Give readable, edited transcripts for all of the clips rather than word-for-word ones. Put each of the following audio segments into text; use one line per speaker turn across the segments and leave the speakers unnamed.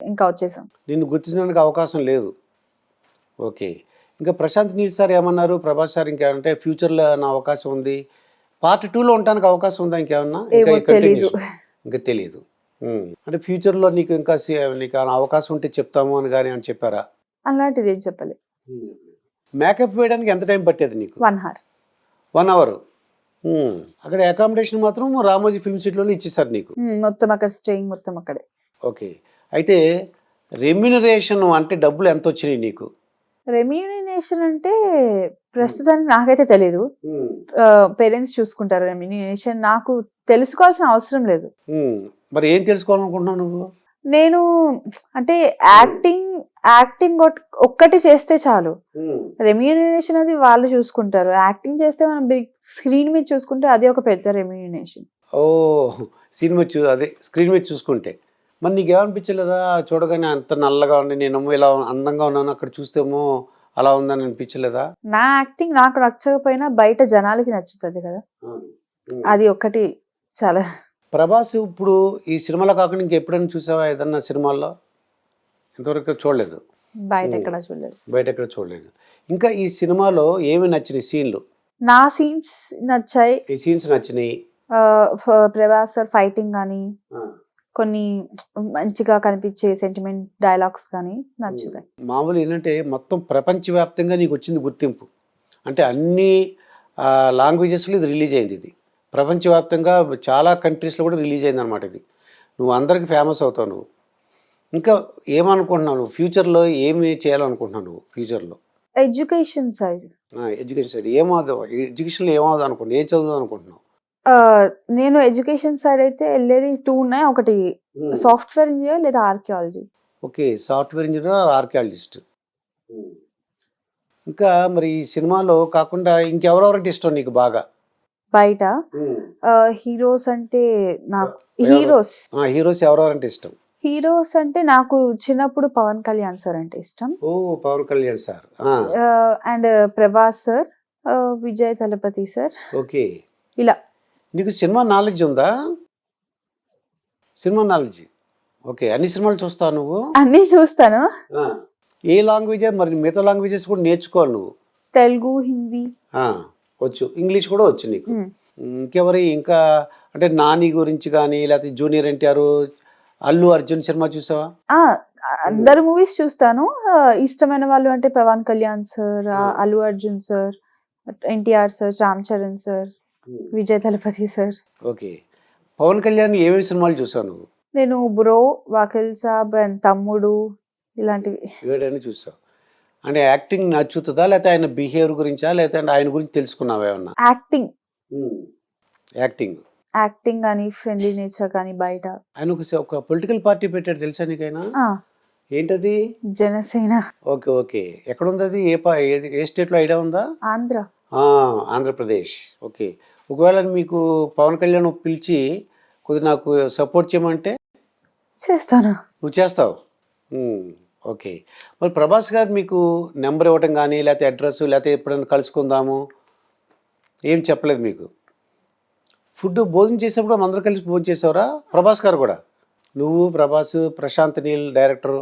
ఇంకా వచ్చేసాం.
నిన్ను గుర్తించడానికి అవకాశం లేదు. ఓకే. ఇంకా ప్రశాంత్ నీల్ సార్ ఏమన్నారు? ప్రభాస్ సార్ ఇంకేమంటే ఫ్యూచర్‌లో నా అవకాశం ఉంది. పార్ట్ 2లో ఉండటానికి అవకాశం ఉందా ఇంకేమన్నా? ఇంకా
ఏమో
ఈ
తెలీదు.
కంటిన్యూషన్ ఇంకా తెలీదు. అంటే ఫ్యూచర్‌లో నీకు ఇంకా నీకు ఏమైనా అవకాశం ఉంటే చెప్తాము అని గాని ఏమైనా చెప్పారా?
అలాంటిది ఏం చెప్పలే.
మేకప్ వేయడానికి ఎంత టైం పట్టేది నీకు?
1 హార్.
1 అవర్. అక్కడ అకామిడేషన్ మాత్రం రామోజీ ఫిల్మ్ సిటీలోనే ఇచ్చేసారు నీకు.
మొత్తం అక్కడ స్టేయింగ్ మొత్తం అక్కడే.
ఓకే. అయితే రెమ్యూనరేషన్ అంటే డబ్బులు ఎంతొచ్చినాయి నీకు?
రెమ్యూనరేషన్ అంటే ప్రస్తుతానికి నాకైతే తెలీదు. పేరెంట్స్ చూసుకుంటారు రెమ్యూనరేషన్. నాకు తెలుసుకోవాల్సిన అవసరం లేదు.
మరి ఏం తెలుసుకోవాలనుకుంటున్నావు నువ్వు?
నేను అంటే యాక్టింగ్ ఒక్కటి చేస్తే చాలు. రెమ్యూనరేషన్ అది వాళ్ళు చూసుకుంటారు. యాక్టింగ్ చేస్తే మనం బిగ్ స్క్రీన్ మీద చూసుకుంటే అది ఒక పెద్ద రెమ్యూనరేషన్.
ఓహ్! సినిమా అదే స్క్రీన్ మీద చూసుకుంటే. మరి నీకేమనిపించలేదా? చూడగానే అంత నల్లగా ఉండి నేనేమో ఇలా అందంగా ఉన్నాను, అక్కడ చూస్తేమో అలా ఉందని అనిపించలేదా?
నా యాక్టింగ్ నాకు నచ్చకపోయినా బయట జనాలకి నచ్చుతది కదా! అది ఒక్కటి చాలా.
ప్రభాస్ ఇప్పుడు ఈ సినిమాలో కాకుండా ఇంకెప్పుడైనా చూసావా ఏదన్నా సినిమాల్లో? ఇంతవరకు చూడలేదు.
బయట ఎక్కడ చూడలేదు.
బయట ఎక్కడ చూడలేదు. ఇంకా ఈ సినిమాలో ఏమి నచ్చినాయి సీన్లు?
నా సీన్స్ నచ్చాయి.
ఈ సీన్స్ నచ్చినాయి.
ప్రభాస్ సార్ ఫైటింగ్ గానీ, కొన్ని మంచిగా కనిపించే సెంటిమెంట్ డైలాగ్స్ కానీ నచ్చుతాయి.
మామూలు ఏంటంటే మొత్తం ప్రపంచవ్యాప్తంగా నీకు వచ్చింది గుర్తింపు. అంటే అన్ని లాంగ్వేజెస్లో ఇది రిలీజ్ అయింది. ఇది ప్రపంచవ్యాప్తంగా చాలా కంట్రీస్లో కూడా రిలీజ్ అయింది అనమాట. ఇది నువ్వు అందరికి ఫేమస్ అవుతావు. నువ్వు ఇంకా ఏమనుకుంటున్నావు? నువ్వు ఫ్యూచర్లో ఏమి చేయాలనుకుంటున్నావు? నువ్వు ఫ్యూచర్లో
ఎడ్యుకేషన్ సైడ్
ఏమవుతావు? ఎడ్యుకేషన్లో ఏమవుదాం అనుకుంటున్నావు? ఏం చదువుదాం అనుకుంటున్నావు?
నేను ఎడ్యుకేషన్ సైడ్ అయితే వెళ్ళేది 2 ఉన్నాయి. ఒకటి సాఫ్ట్వేర్ ఇంజనీర్ లేదా archaeology.
Okay. Software engineer, archaeologist. ఇంకా మరి ఈ సినిమాలో కాకుండా ఇంకెవరెవరంటే ఇష్టం నీకు బాగా?
బయట హీరోస్ అంటే నాకు
హీరోస్ ఎవరెవరంటే ఇష్టం?
హీరోస్ అంటే నాకు చిన్నప్పుడు పవన్ కళ్యాణ్ సార్ అంటే ఇష్టం.
ఓ Pavan Kalyan sir.
And Prabhas sir, Vijay Thalapathy sir.
Okay.
ఇలా.
నీకు సినిమా నాలెడ్జ్ ఉందా? Cinema knowledge. ఓకే. అన్ని సినిమాలు చూస్తావు నువ్వు?
అన్నీ చూస్తాను.
ఏ లాంగ్వేజ్? మరి మిగతా లాంగ్వేజెస్ కూడా నేర్చుకోవాలి నువ్వు.
తెలుగు, హిందీ
వచ్చు. ఇంగ్లీష్ కూడా వచ్చు నీకు. ఇంకెవరి ఇంకా అంటే నాని గురించి కానీ లేకపోతే జూనియర్ ఎన్టీఆర్, అల్లు అర్జున్ సినిమా చూసావా?
అందరు మూవీస్ చూస్తాను. ఇష్టమైన వాళ్ళు అంటే Pawan Kalyan sir, Allu Arjun sir, NTR sir, Ram Charan sir, Vijay Thalapathy sir.
Okay. Pawan Kalyan ఏమేమి సినిమాలు చూసావు నువ్వు?
నేను బ్రో, వకీల్ సాబ్ అండ్ తమ్ముడు ఇలాంటివి
ఏడైనా చూసావు. అంటే యాక్టింగ్ నచ్చుతుందా లేకపోతే ఆయన బిహేవియర్ గురించా లేకపోతే ఆయన గురించి తెలుసుకున్నావా ఏమన్నా?
యాక్టింగ్ కానీ ఫ్రెండ్లీ నేచర్ కానీ బయట.
ఆయన ఒక పొలిటికల్ పార్టీ పెట్టాడు తెలుసా నీకైనా? ఏంటది?
జనసేన.
ఓకే. ఓకే. ఎక్కడ ఉంది అది? ఏ స్టేట్లో ఐడియా ఉందా? ఆంధ్రప్రదేశ్. ఓకే. ఒకవేళ మీకు పవన్ కళ్యాణ్ పిలిచి కొద్దిగా నాకు సపోర్ట్ చేయమంటే
చేస్తాను.
నువ్వు చేస్తావు. ఓకే. మరి ప్రభాస్ గారు మీకు నెంబర్ ఇవ్వటం కానీ లేకపోతే అడ్రస్ లేకపోతే ఎప్పుడైనా కలుసుకుందాము ఏం చెప్పలేదు మీకు? ఫుడ్ భోజనం చేసేప్పుడు అందరూ కలిసి భోజనం చేసేవరా? ప్రభాస్ గారు కూడా? నువ్వు, ప్రభాస్, ప్రశాంత్ నీల్ డైరెక్టర్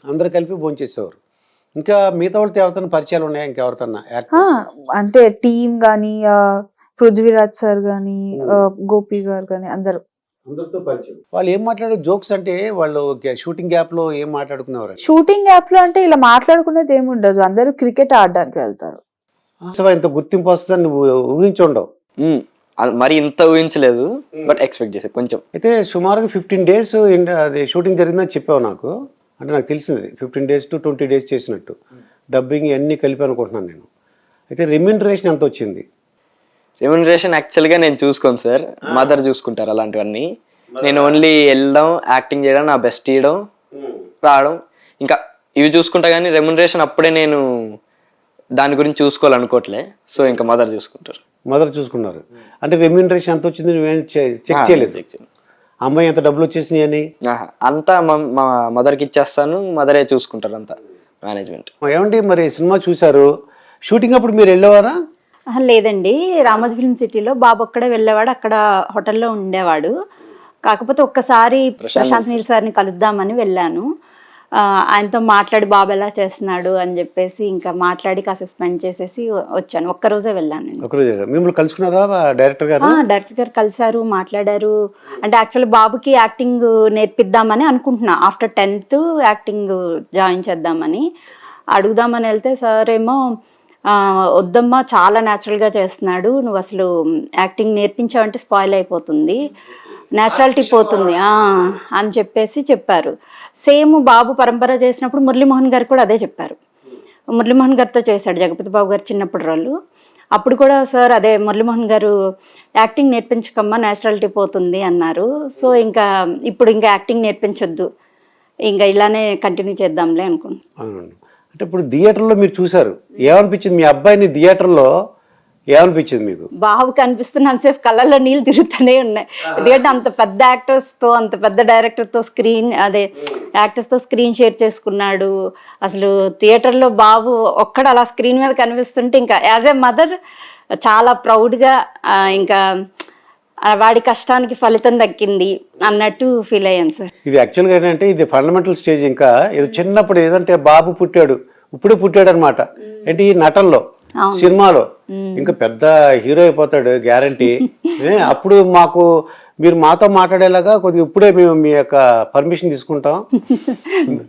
అందరూ కలిపి భోజనం చేసేవారు. ఇంకా మిగతా వాళ్ళతో ఎవరితో పరిచయాలు ఉన్నాయా? ఇంకెవరితో
అంటే టీమ్ గానీ, పృథ్వీరాజ్ సార్ గానీ, గోపి గారు గానీ అందరూ.
అందరితో పరిచయం. వాళ్ళు ఏం మాట్లాడారు? జోక్స్ అంటే వాళ్ళు షూటింగ్ గ్యాప్ లో ఏం మాట్లాడుకునేవారు?
షూటింగ్ గ్యాప్ లో అంటే ఇలా మాట్లాడుకునేది ఏమి ఉండదు. అందరూ క్రికెట్ ఆడడానికి వెళ్తారు.
ఇంత గుర్తింపు వస్తుందని నువ్వు ఊహించుండవు?
మరి ఇంత ఊహించలేదు, బట్ ఎక్స్పెక్ట్ చేసే కొంచెం.
అయితే సుమారుగా 15 days అది షూటింగ్ జరిగిందని చెప్పావు నాకు. అంటే నాకు తెలిసింది 15 days to 20 days చేసినట్టు. డబ్బింగ్ అన్నీ కలిపి అనుకుంటున్నాను నేను. అయితే రెమ్యూనరేషన్ ఎంత వచ్చింది?
రెమ్యూనరేషన్ యాక్చువల్గా నేను చూసుకోను సార్, మదర్ చూసుకుంటారు అలాంటివన్నీ. నేను ఓన్లీ వెళ్ళడం, యాక్టింగ్ చేయడం, నా బెస్ట్ ఇవ్వడం, రావడం, ఇంకా ఇవి చూసుకుంటా. కానీ రెమ్యూనరేషన్ అప్పుడే నేను దాని గురించి చూసుకోవాలనుకోవట్లే. సో ఇంకా మదర్ చూసుకుంటారు.
మదర్ చూసుకున్నారు. అంటే రెమ్యూనరేషన్ ఎంత వచ్చింది నువ్వేం చెక్ చేయలేదు? అమ్మాయి ఎంత డబ్బులు వచ్చేసినాయి అని
అంతా మా మదర్కి ఇచ్చేస్తాను, మదరే చూసుకుంటారు అంతా మేనేజ్మెంట్.
ఏమండి మరి సినిమా చూసారు, షూటింగ్ అప్పుడు మీరు వెళ్ళేవారా?
లేదండి, రామోజీ ఫిల్మ్ సిటీలో బాబు ఒక్కడే వెళ్ళేవాడు. అక్కడ హోటల్లో ఉండేవాడు. కాకపోతే ఒక్కసారి
ప్రశాంత్
ప్రశాంత్ నీల్ సార్ని కలుద్దామని వెళ్ళాను. ఆయనతో మాట్లాడి బాబు ఎలా చేస్తున్నాడు అని చెప్పేసి ఇంకా మాట్లాడి కాసేపు స్పెండ్ చేసేసి వచ్చాను. ఒక్కరోజే వెళ్ళాను.
ఒకరోజు మిమ్మల్ని కలుసుకున్నారా డైరెక్టర్ గారు?
డైరెక్టర్ గారు కలిసారు, మాట్లాడారు. అంటే యాక్చువల్లీ బాబుకి యాక్టింగ్ నేర్పిద్దామని అనుకుంటున్నా. ఆఫ్టర్ 10th యాక్టింగ్ జాయిన్ చేద్దామని అడుగుదామని వెళ్తే సార్ ఏమో వద్దమ్మా, చాలా న్యాచురల్గా చేస్తున్నాడు, నువ్వు అసలు యాక్టింగ్ నేర్పించావంటే స్పాయిల్ అయిపోతుంది, న్యాచురాలిటీ పోతుంది అని చెప్పేసి చెప్పారు. సేమ్ బాబు పరంపర చేసినప్పుడు మురళీమోహన్ గారు కూడా అదే చెప్పారు. మురళీమోహన్ గారితో చేశాడు జగపతి బాబు గారు చిన్నప్పుడు రోలు. అప్పుడు కూడా సార్ అదే మురళీమోహన్ గారు యాక్టింగ్ నేర్పించకమ్మా, న్యాచురాలిటీ పోతుంది అన్నారు. సో ఇంకా ఇప్పుడు ఇంకా యాక్టింగ్ నేర్పించొద్దు, ఇంకా ఇలానే కంటిన్యూ చేద్దాంలే అనుకుంటున్నాను.
అంటే ఇప్పుడు థియేటర్లో మీరు చూసారు, ఏమనిపించింది మీ అబ్బాయిని థియేటర్లో? ఏమనిపించింది మీకు?
బాబుకి అనిపిస్తున్నంతసేపు కళ్ళల్లో నీళ్ళు తిరుగుతూనే ఉన్నాయి. ఎందుకంటే అంత పెద్ద యాక్టర్స్తో, అంత పెద్ద డైరెక్టర్తో యాక్టర్స్తో స్క్రీన్ షేర్ చేసుకున్నాడు. అసలు థియేటర్లో బాబు ఒక్కడ అలా స్క్రీన్ మీద కనిపిస్తుంటే ఇంకా యాజ్ ఏ మదర్ చాలా ప్రౌడ్గా, ఇంకా వాడి కష్టానికి ఫలితం దక్కింది అన్నట్టు ఫీల్ అయ్యాను సార్.
ఇది యాక్చువల్గా ఏంటంటే ఇది ఫండమెంటల్ స్టేజ్. ఇంకా ఇది చిన్నప్పుడు ఏదంటే బాబు పుట్టాడు, ఇప్పుడే పుట్టాడు అనమాట. ఏంటి నటనలో, సినిమాలో ఇంకా పెద్ద హీరో అయిపోతాడు గ్యారంటీ. అప్పుడు మీరు మాతో మాట్లాడేలాగా కొద్దిగా ఇప్పుడే మేము మీ యొక్క పర్మిషన్ తీసుకుంటాం.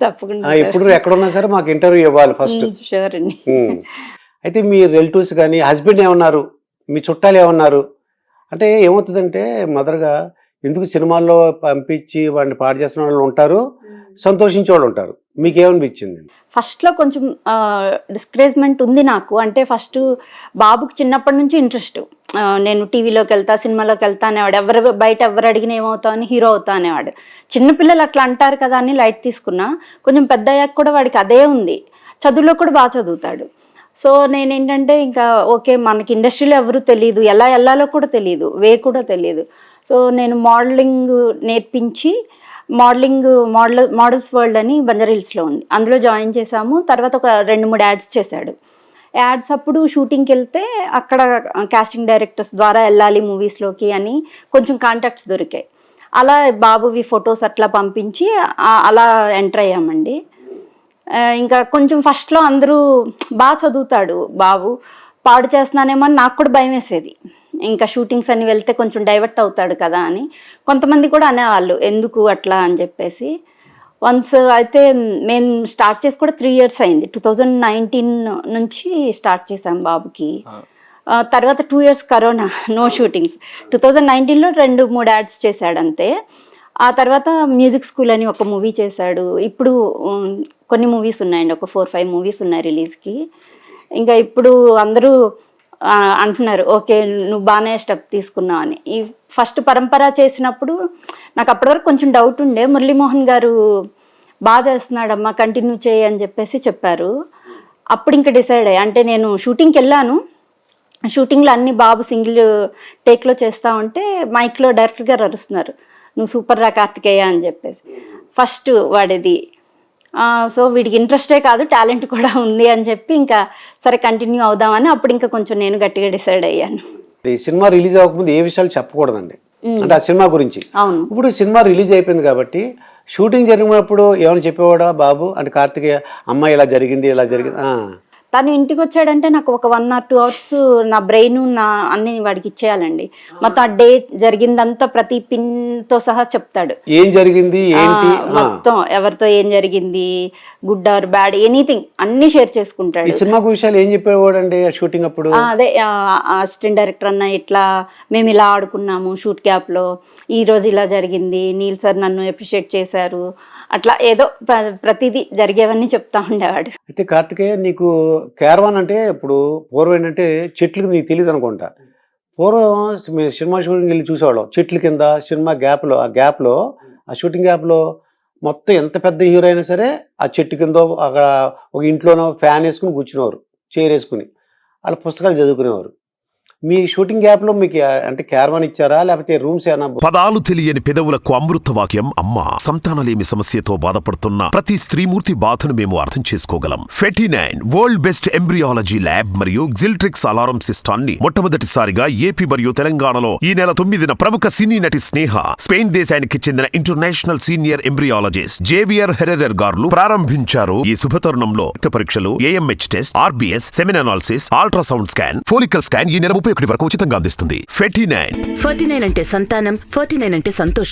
తప్పకుండా
ఇప్పుడు ఎక్కడున్నా సరే మాకు ఇంటర్వ్యూ ఇవ్వాలి ఫస్ట్.
షూర్ అండి.
అయితే మీ రిలేటివ్స్ కానీ హస్బెండ్ ఏమన్నారు, మీ చుట్టాలు ఏమన్నారు? అంటే ఏమవుతుందంటే మదర్గా ఎందుకు సినిమాల్లో పంపించి వాడిని పాడు చేసిన వాళ్ళు ఉంటారు, సంతోషించే వాళ్ళు ఉంటారు. మీకేమనిపించింది?
ఫస్ట్లో కొంచెం డిస్కరేజ్మెంట్ ఉంది నాకు. అంటే ఫస్ట్ బాబుకి చిన్నప్పటి నుంచి ఇంట్రెస్ట్, నేను టీవీలోకి వెళ్తా, సినిమాలోకి వెళ్తా అనేవాడు. బయట ఎవరు అడిగిన ఏమవుతావు అని, హీరో అవుతా అనేవాడు. చిన్నపిల్లలు అట్లా అంటారు కదా అని లైట్ తీసుకున్నా. కొంచెం పెద్ద అయ్యాక కూడా వాడికి అదే ఉంది. చదువులో కూడా బాగా చదువుతాడు. సో నేనేంటంటే ఇంకా ఓకే, మనకి ఇండస్ట్రీలో ఎవరు తెలియదు, ఎలా వెళ్ళాలో కూడా తెలియదు, కూడా తెలియదు. సో నేను మోడలింగ్ నేర్పించి మోడల్స్ వరల్డ్ అని బంజారాహిల్స్లో ఉంది, అందులో జాయిన్ చేశాము. తర్వాత ఒక 2-3 యాడ్స్ చేశాడు. యాడ్స్ అప్పుడు షూటింగ్కి వెళ్తే అక్కడ కాస్టింగ్ డైరెక్టర్స్ ద్వారా వెళ్ళాలి మూవీస్లోకి అని కొంచెం కాంటాక్ట్స్ దొరికాయి. అలా బాబువి ఫొటోస్ అట్లా పంపించి అలా ఎంటర్ అయ్యామండి. ఇంకా కొంచెం ఫస్ట్లో అందరూ బాగా చదువుతాడు బాబు, పాడు చేస్తున్నానేమో అని నాకు కూడా భయం వేసేది. ఇంకా షూటింగ్స్ అని వెళ్తే కొంచెం డైవర్ట్ అవుతాడు కదా అని కొంతమంది కూడా అనేవాళ్ళు, ఎందుకు అట్లా అని చెప్పేసి. వన్స్ అయితే మేము స్టార్ట్ చేసి కూడా 3 years అయింది. 2019 నుంచి స్టార్ట్ చేసాం బాబుకి. తర్వాత 2 years కరోనా, నో షూటింగ్స్. 2019లో 2-3 యాడ్స్ చేశాడు అంతే. ఆ తర్వాత మ్యూజిక్ స్కూల్ అని ఒక మూవీ చేశాడు. ఇప్పుడు కొన్ని మూవీస్ ఉన్నాయండి, ఒక 4-5 మూవీస్ ఉన్నాయి రిలీజ్కి. ఇంకా ఇప్పుడు అందరూ అంటున్నారు, ఓకే నువ్వు బాగానే స్టెప్ తీసుకున్నావు అని. ఈ ఫస్ట్ పరంపర చేసినప్పుడు నాకు అప్పటి వరకు కొంచెం డౌట్ ఉండే. మురళీమోహన్ గారు బాగా చేస్తున్నాడమ్మా, కంటిన్యూ చేయి అని చెప్పేసి చెప్పారు. అప్పుడు ఇంకా డిసైడ్ అయ్యా. అంటే నేను షూటింగ్కి వెళ్ళాను, షూటింగ్లో అన్ని బాబు సింగిల్ టేక్లో చేస్తా ఉంటే మైక్లో డైరెక్టర్ గారు అరుస్తున్నారు, నువ్వు సూపర్ రా కార్తికేయ అని చెప్పేసి. ఫస్ట్ వాడిది. సో వీడికి ఇంట్రెస్టే కాదు, టాలెంట్ కూడా ఉంది అని చెప్పి ఇంకా సరే కంటిన్యూ అవుదామని అప్పుడు ఇంకా కొంచెం నేను గట్టిగా డిసైడ్ అయ్యాను.
ఈ సినిమా రిలీజ్ అవ్వకముందు ఏ విషయాలు చెప్పకూడదండి, అంటే ఆ సినిమా గురించి.
అవును.
ఇప్పుడు సినిమా రిలీజ్ అయిపోయింది కాబట్టి షూటింగ్ జరిగినప్పుడు ఏమైనా చెప్పేవాడా బాబు, అంటే కార్తికేయ అమ్మాయి ఇలా జరిగింది ఇలా జరిగింది?
తను ఇంటికి వచ్చాడంటే నాకు ఒక 1 or 2 hours నా బ్రెయిన్ అన్ని వాడికి ఇచ్చేయాలండి. మొత్తం ఆ డే జరిగిందంతా ప్రతి పిన్తో సహా చెప్తాడు.
ఏం జరిగింది ఏంటి
మొత్తం, ఎవరితో ఏం జరిగింది, గుడ్ ఆర్ బ్యాడ్, ఎనీథింగ్ అన్ని షేర్ చేసుకుంటాడు.
ఈ సినిమా విషయాలు ఏం చెప్పేవాడు అండి షూటింగ్ అప్పుడు?
అదే అసిస్టెంట్ డైరెక్టర్ అన్న ఇట్లా మేము ఇలా ఆడుకున్నాము షూట్ క్యాప్లో, ఈ రోజు ఇలా జరిగింది, నీల్ సార్ నన్ను అప్రిషియేట్ చేశారు, అట్లా ఏదో ప్రతిదీ జరిగేవన్నీ చెప్తా ఉండేవాడు.
అయితే కార్తికేయ నీకు క్యారవాన్ అంటే ఇప్పుడు పూర్వం ఏంటంటే చెట్లకు నీకు తెలియదు అనుకుంటా. పూర్వం మేము సినిమా షూటింగ్ వెళ్ళి చూసేవాళ్ళం, చెట్ల కింద సినిమా గ్యాప్లో, ఆ షూటింగ్ గ్యాప్లో మొత్తం ఎంత పెద్ద హీరో అయినా సరే ఆ చెట్టు కింద అక్కడ ఒక ఇంట్లోనో ఫ్యాన్ వేసుకుని కూర్చునేవారు, చైర్ వేసుకుని వాళ్ళ పుస్తకాలు చదువుకునేవారు. మీ షూటింగ్ గ్యాప్ లో మీకు అంటే క్యారవాన్ ఇచ్చారా లేకపోతే రూమ్స్ ఏమైనా
పదాలు తెలియని పెదవులకు అమృత వాక్యం అమ్మ. సంతానలేమి సమస్యతో బాధపడుతున్న ప్రతి స్త్రీమూర్తి బాధను మేము అర్థం చేసుకోగలం. ఫెటినైన్ వరల్డ్ బెస్ట్ ఎంబ్రియాలజీ ల్యాబ్ మరియు జిల్ట్రిక్స్ అలారం సిస్టాన్ని మొట్టమొదటిసారిగా ఏపీ మరియు తెలంగాణలో ఈ నెల 9న ప్రముఖ సినీ నటి స్నేహ, స్పెయిన్ దేశానికి చెందిన international senior embryologist Javier Herrera గారు ప్రారంభించారు. ఈ శుభతరుణంలో రక్త పరీక్షలు, AMH test, RBS, సెమిన్ analysis, ultrasound scan, follicle scan ఈ నెల 31 వరకు ఉచితంగా అందిస్తుంది. 49
49 అంటే సంతానం, 49 అంటే సంతోషం.